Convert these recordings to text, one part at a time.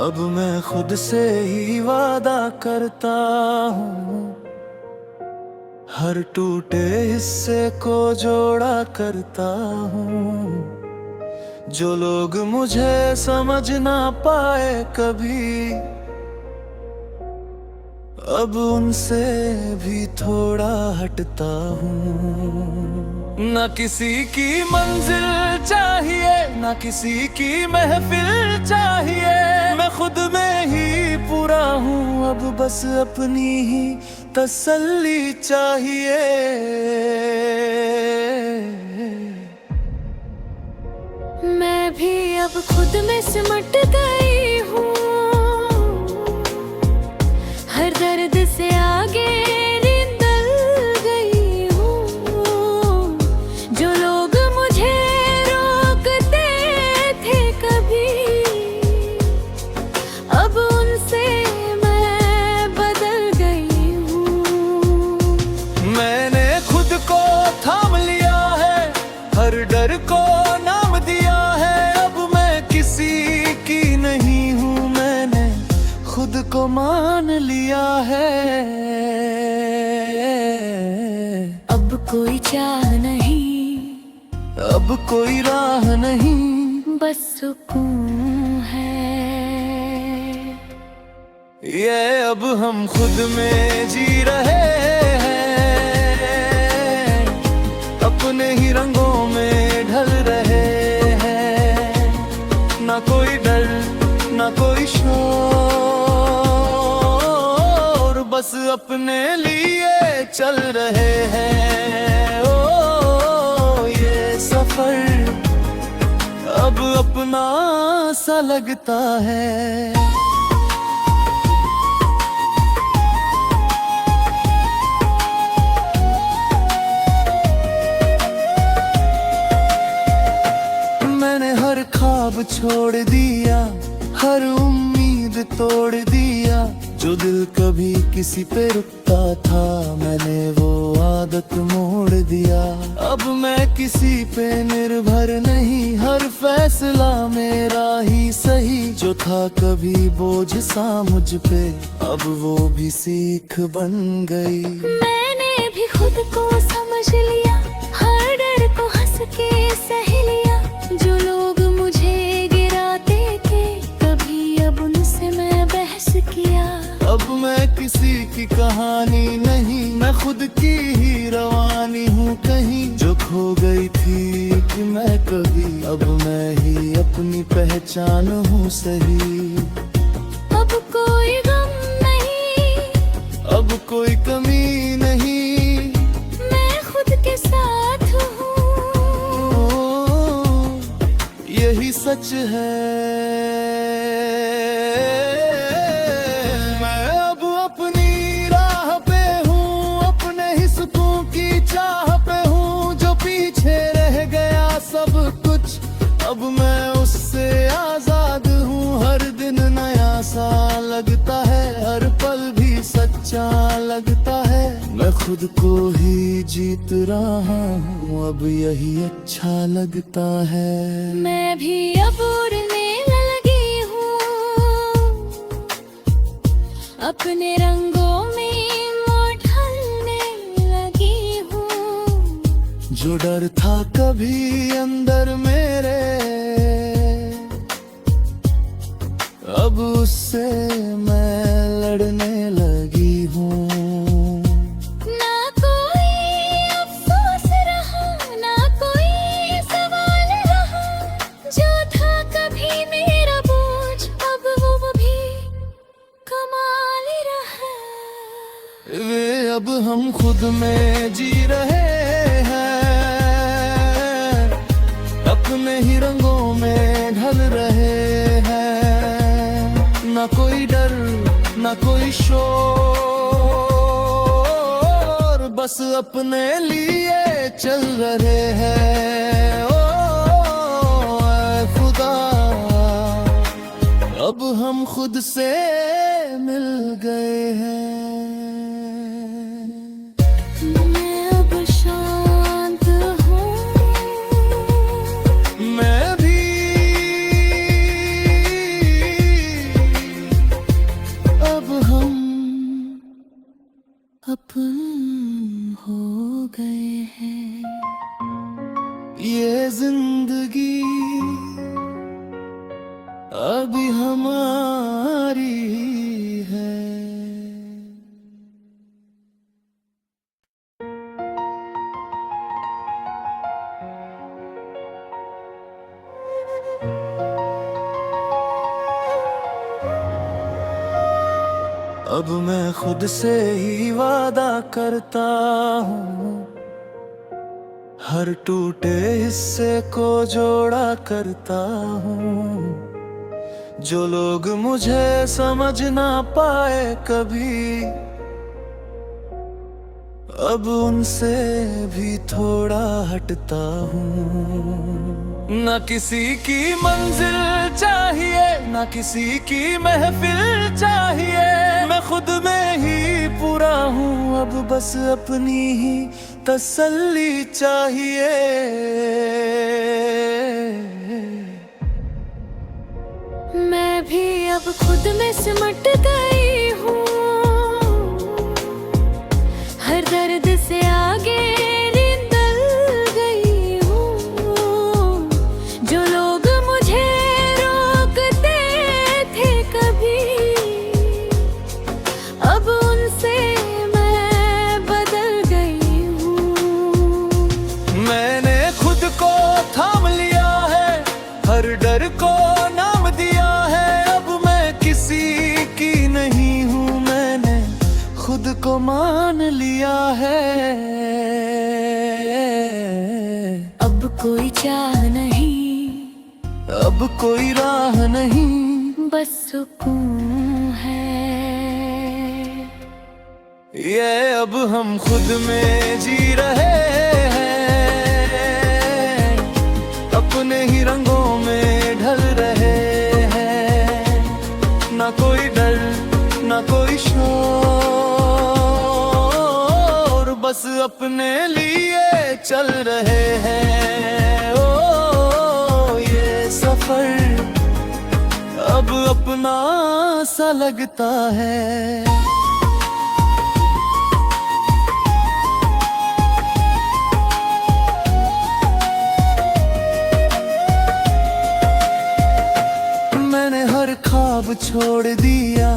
अब मैं खुद से ही वादा करता हूँ, हर टूटे हिस्से को जोड़ा करता हूँ। जो लोग मुझे समझ ना पाए कभी, अब उनसे भी थोड़ा हटता हूँ। ना किसी की मंजिल चाहिए, ना किसी की महफिल चाहिए, मैं खुद में ही पूरा हूँ। अब बस अपनी ही तसल्ली चाहिए। मैं भी अब खुद में सिमट गई हूँ, हर दर्द से आगे निकल गई हूँ। जो लोग मुझे रोकते थे कभी, अब उनसे मैं बदल गई हूँ। मैंने खुद को थाम लिया है, हर डर को नाम दिया है। अब मैं किसी की नहीं हूँ, मैंने खुद को मान लिया है। अब कोई चाह नहीं, अब कोई राह नहीं, बस सुकून है। ये अब हम खुद में जी रहे हैं, अपने ही रंगों में ढल रहे हैं। ना कोई डर, ना कोई शोर, बस अपने लिए चल रहे हैं। ओ ये सफर अब अपना सा लगता है। मैंने हर ख्वाब छोड़ दिया, हर उम्मीद तोड़ दिया। जो दिल कभी किसी पे रुकता था, मैंने वो आदत मोड़ दिया। अब मैं किसी पे निर्भर नहीं, हर फैसला मेरा ही सही। जो था कभी बोझ सा मुझ पे, अब वो भी सीख बन गई। मैंने भी खुद को समझ लिया, हर डर को हंस के सह लिया। जो लोग मुझे गिराते थे कभी, अब उनसे मैं बहस किया। अब मैं किसी की कहानी नहीं, मैं खुद की ही रवानी हूँ कहीं। जो खो गई थी कि मैं कभी, अब मैं ही अपनी पहचान हूँ सही। अब कोई गम नहीं, अब कोई कमी नहीं, मैं खुद के साथ हूँ। यही सच है। अब मैं उससे आजाद हूँ, हर दिन नया सा लगता है, हर पल भी सच्चा लगता है। मैं खुद को ही जीत रहा हूँ, अब यही अच्छा लगता है। मैं भी अब उड़ने लगी हूँ, अपने रंगों में ढलने लगी हूँ। जो डर था कभी अंदर मेरे, अब उससे मैं लड़ने लगी हूँ। ना कोई अफसोस रहा, ना कोई सवाल रहा। जो था कभी मेरा बोझ, अब वो भी कमाल रहा। वे अब हम खुद में जी रहे हैं, अपने ही रंगों में ढल रहे हैं। ना कोई डर, ना कोई शोर, बस अपने लिए चल रहे हैं। ओ ऐ खुदा, अब हम खुद से मिल गए हैं। मैं अब शांत हूँ, मैं भी अपन हो गए हैं। ये जिंदगी अभी हमारी है। अब मैं खुद से ही वादा करता हूँ, हर टूटे हिस्से को जोड़ा करता हूँ। जो लोग मुझे समझ ना पाए कभी, अब उनसे भी थोड़ा हटता हूँ। ना किसी की मंजिल चाहिए, ना किसी की महफिल चाहिए, मैं खुद में ही पूरा हूँ। अब बस अपनी ही तसल्ली चाहिए। मैं भी अब खुद में सिमट गई हूँ, हर दर्द से आगे निकल गई हूँ। जो लोग मुझे रोकते थे कभी, अब उनसे मैं बदल गई हूँ। मैंने खुद को थाम लिया है, हर डर को नाम दिया है। अब मैं किसी की नहीं हूँ, मैंने खुद को मान लिया है। अब कोई चाह नहीं, अब कोई राह नहीं, बस सुकून है। ये अब हम खुद में जी रहे हैं, अपने ही रंगों में ढल रहे हैं। ना कोई डर, ना कोई शोर, बस अपने लिए चल रहे हैं। ओ ये सफर अब अपना सा लगता है। मैंने हर ख्वाब छोड़ दिया,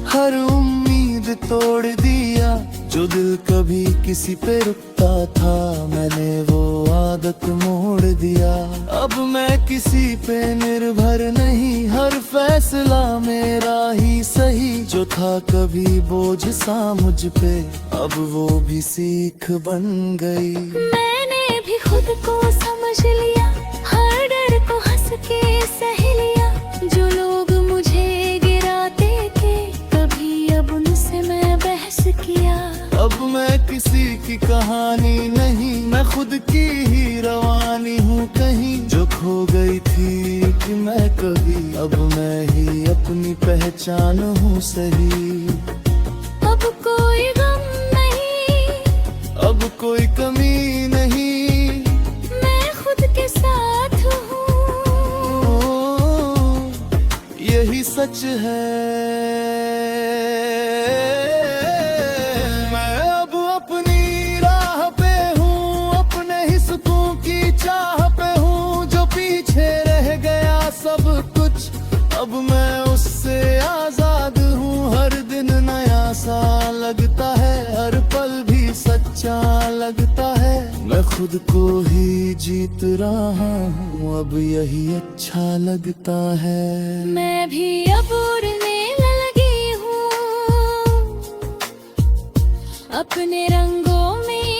हर उम्मीद तोड़ दिया। जो दिल कभी किसी पे रुकता था, मैंने वो आदत मोड़ दिया। अब मैं किसी पे निर्भर नहीं, हर फैसला मेरा ही सही। जो था कभी बोझ सा मुझ पे, अब वो भी सीख बन गई। मैंने भी खुद को समझ लिया, हर डर को हंस के सह लिया। जो लोग मुझे गिराते थे कभी, अब उनसे मैं बहस किया। अब मैं किसी की कहानी नहीं, मैं खुद की ही रवानी हूँ कहीं। जो खो गई थी कि मैं कभी, अब मैं ही अपनी पहचान हूँ सही। अब कोई गम नहीं, अब कोई कमी नहीं, मैं खुद के साथ हूँ। यही सच है। अब मैं उससे आजाद हूँ, हर दिन नया सा लगता है, हर पल भी सच्चा लगता है। मैं खुद को ही जीत रहा हूँ, अब यही अच्छा लगता है। मैं भी अब उड़ने लगी हूँ, अपने रंगों में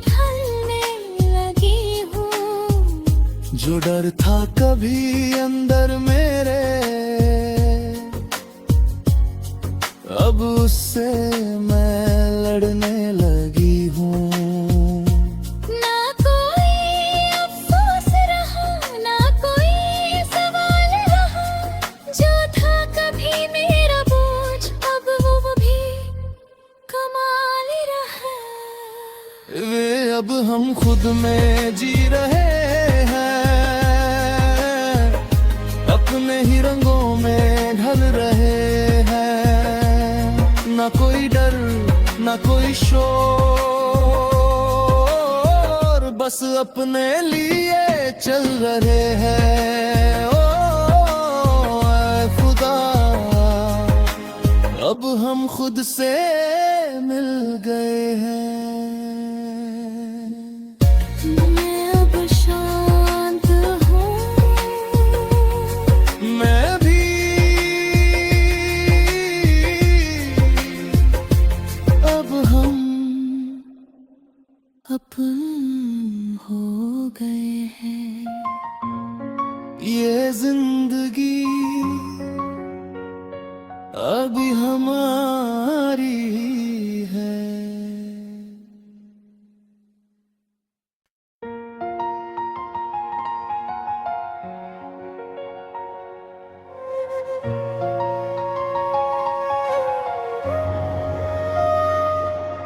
ढलने लगी हूँ। जो डर था कभी अंदर मेरे, अब उससे मैं लड़ने लगी हूँ। ना कोई अफसोस रहा, ना कोई सवाल रहा। जो था कभी मेरा बोझ, अब वो भी कमाल रहा। वे अब हम खुद में जी रहे हैं, अपने ही रंगों में ढल रहे हैं। ना कोई डर, ना कोई शोर, बस अपने लिए चल रहे हैं। ओ ऐ खुदा, अब हम खुद से मिल गए हैं। मैं अब शांत हूँ, मैं भी अब हम अपन हो गए हैं। ये जिंदगी अभी हमारी है।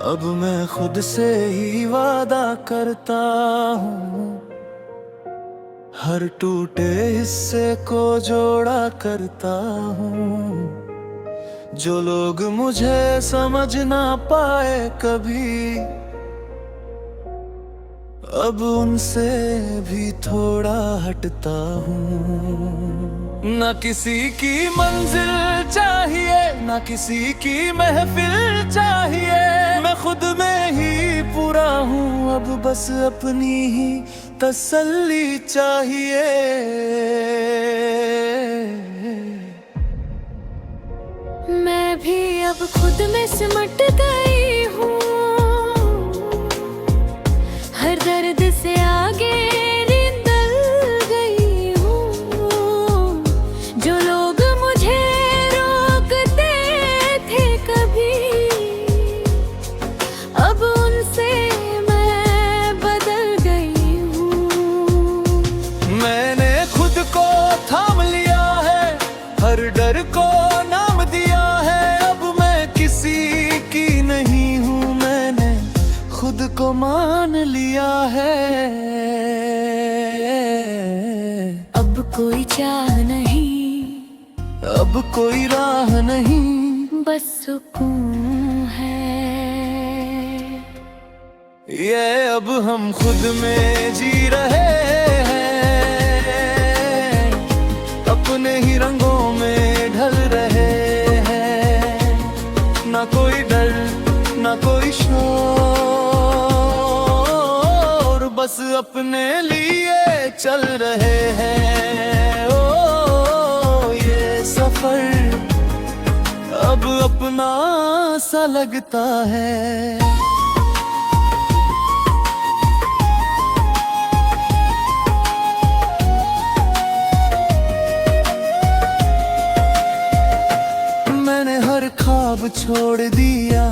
अब मैं खुद से ही वादा करता हूँ, हर टूटे हिस्से को जोड़ा करता हूँ। जो लोग मुझे समझ ना पाए कभी, अब उनसे भी थोड़ा हटता हूँ। ना किसी की मंजिल चाहिए, ना किसी की महफिल चाहिए, मैं खुद में ही पूरा हूँ। अब बस अपनी ही तसल्ली चाहिए। मैं भी अब खुद में सिमट गई हूँ, हर दर्द से आगे निकल गई हूँ। जो लोग मुझे रोकते थे कभी, अब उनसे मैं बदल गई हूँ। मैंने खुद को थाम लिया है, हर डर को नाम दिया है। अब मैं किसी की नहीं हूँ, मैंने खुद को मान लिया है। अब कोई चाह नहीं, अब कोई राह नहीं, बस सुकून है। ये अब हम खुद में जी रहे हैं, अपने ही रंगों में ढल रहे हैं। ना कोई डर, ना कोई शोर, बस अपने लिए चल रहे हैं। ओ ये सफर अब अपना सा लगता है। मैंने हर ख्वाब छोड़ दिया,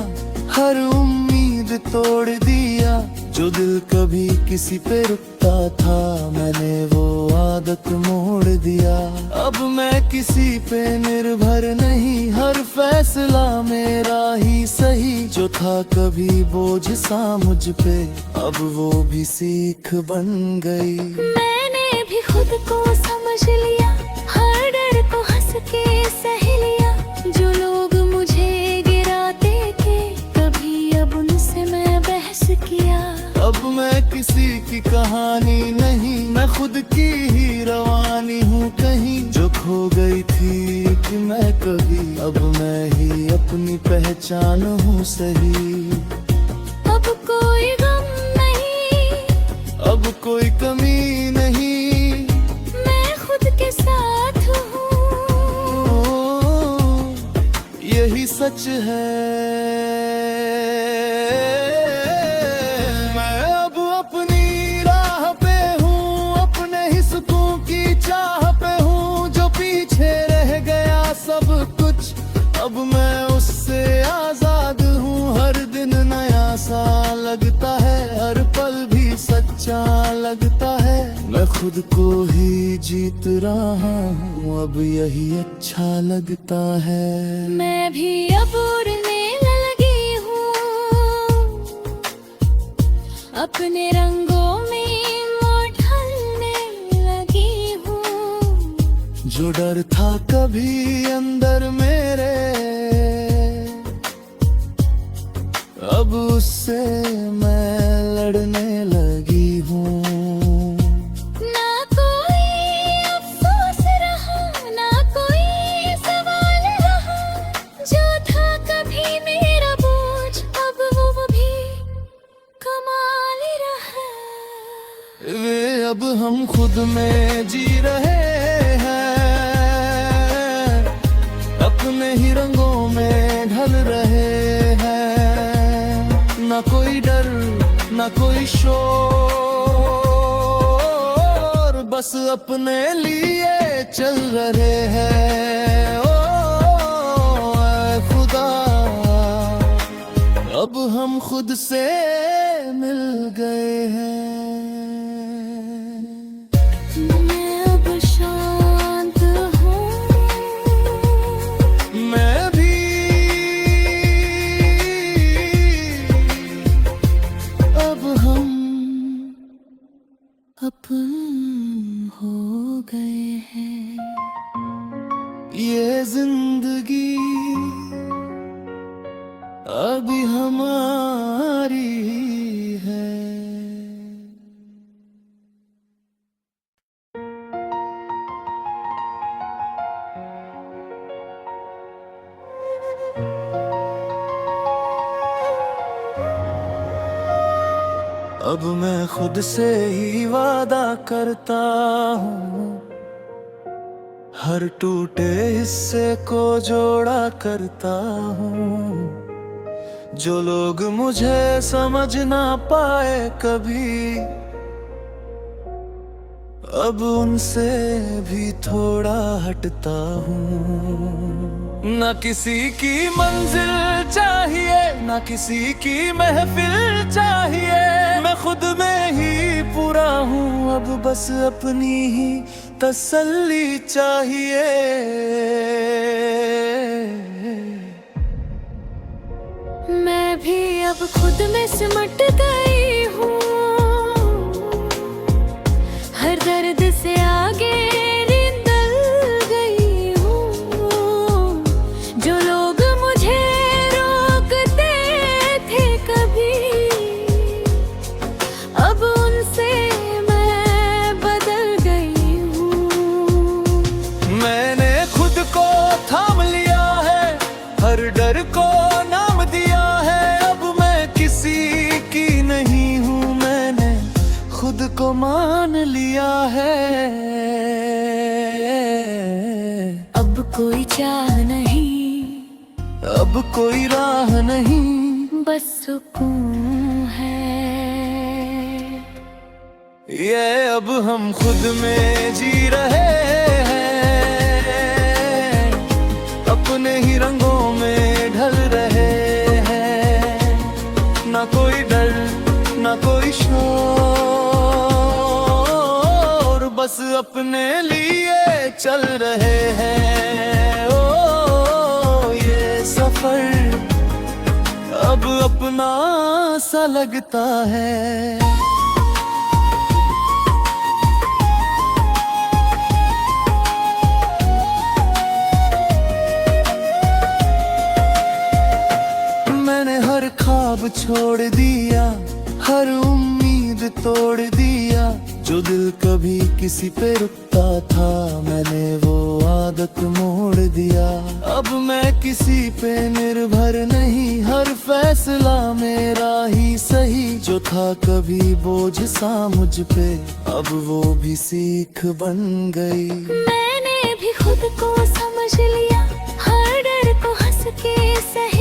हर उम्मीद तोड़ दिया। जो दिल कभी किसी पे रुकता था, मैंने वो आदत मोड़ दिया। अब मैं किसी पे निर्भर नहीं, हर फैसला मेरा ही सही। जो था कभी बोझ सा मुझ पे, अब वो भी सीख बन गई। मैंने भी खुद को समझ लिया, हर डर को हंस के सह लिया। जो लोग मुझे गिराते थे कभी, अब उनसे मैं बहस किया। अब मैं किसी की कहानी नहीं, मैं खुद की ही रवानी हूँ कहीं। जो खो गई थी कि मैं कभी, अब मैं ही अपनी पहचान हूँ सही। अब कोई गम नहीं, अब कोई कमी नहीं, मैं खुद के साथ हूँ। यही सच है। मैं अब अपनी राह पे हूँ, अपने ही सुकून की चाह पे हूँ। जो पीछे रह गया सब कुछ, अब मैं उससे आजाद हूँ। हर दिन नया सा लगता है, हर पल भी सच्चा लगता है। मैं खुद को ही जीत रहा हूँ, अब यही अच्छा लगता है। मैं भी अब उड़ने लगी हूँ, अपने रंगों में ढलने लगी हूँ। जो डर था कभी अंदर मेरे, अब उससे मैं लड़ने लगी हूँ। ना कोई अफसोस रहा, ना कोई सवाल रहा, जो था कभी मेरा बोझ अब वो भी कमाल रहा। वे अब हम खुद में जी रहे हैं, अपने ही रंगों में ढल रहे हैं। ना कोई डर, ना कोई शोर, बस अपने लिए चल रहे हैं। ओ ऐ खुदा, अब हम खुद से मिल गए हैं। मैं अब शांत हूँ, मैं भी अब हम अपन हो गए हैं। ये जिंदगी अभी हमारी है। अब मैं खुद से ही वादा करता हूँ, हर टूटे हिस्से को जोड़ा करता हूँ। जो लोग मुझे समझ ना पाए कभी, अब उनसे भी थोड़ा हटता हूँ। ना किसी की मंजिल चाहिए, ना किसी की महफिल चाहिए, मैं खुद में ही पूरा हूँ। अब बस अपनी ही तसल्ली चाहिए। मैं भी अब खुद में सिमट गई हूँ, हर दर्द से आगे निकल गई हूँ। जो लोग मुझे रोकते थे कभी, अब उनसे मैं बदल गई हूँ। मैंने खुद को थाम लिया है, हर डर को नाम दिया है। अब मैं किसी की नहीं हूँ, मैंने खुद को मान लिया है। अब कोई चाह नहीं, अब कोई राह नहीं, बस सुकून है। ये अब हम खुद में जी रहे हैं, अपने ही रंगों में ढल रहे हैं। ना कोई डर, ना कोई शोर, बस अपने लिए चल रहे हैं। ओ ये सफर अब अपना सा लगता है। मैंने हर ख्वाब छोड़ दिया, हर उम्मीद तोड़ दिया। जो दिल कभी किसी पे रुकता था, मैंने वो आदत मोड़ दिया। अब मैं किसी पे निर्भर नहीं, हर फैसला मेरा ही सही। जो था कभी बोझ सा मुझ पे, अब वो भी सीख बन गई। मैंने भी खुद को समझ लिया, हर डर को हंस के सह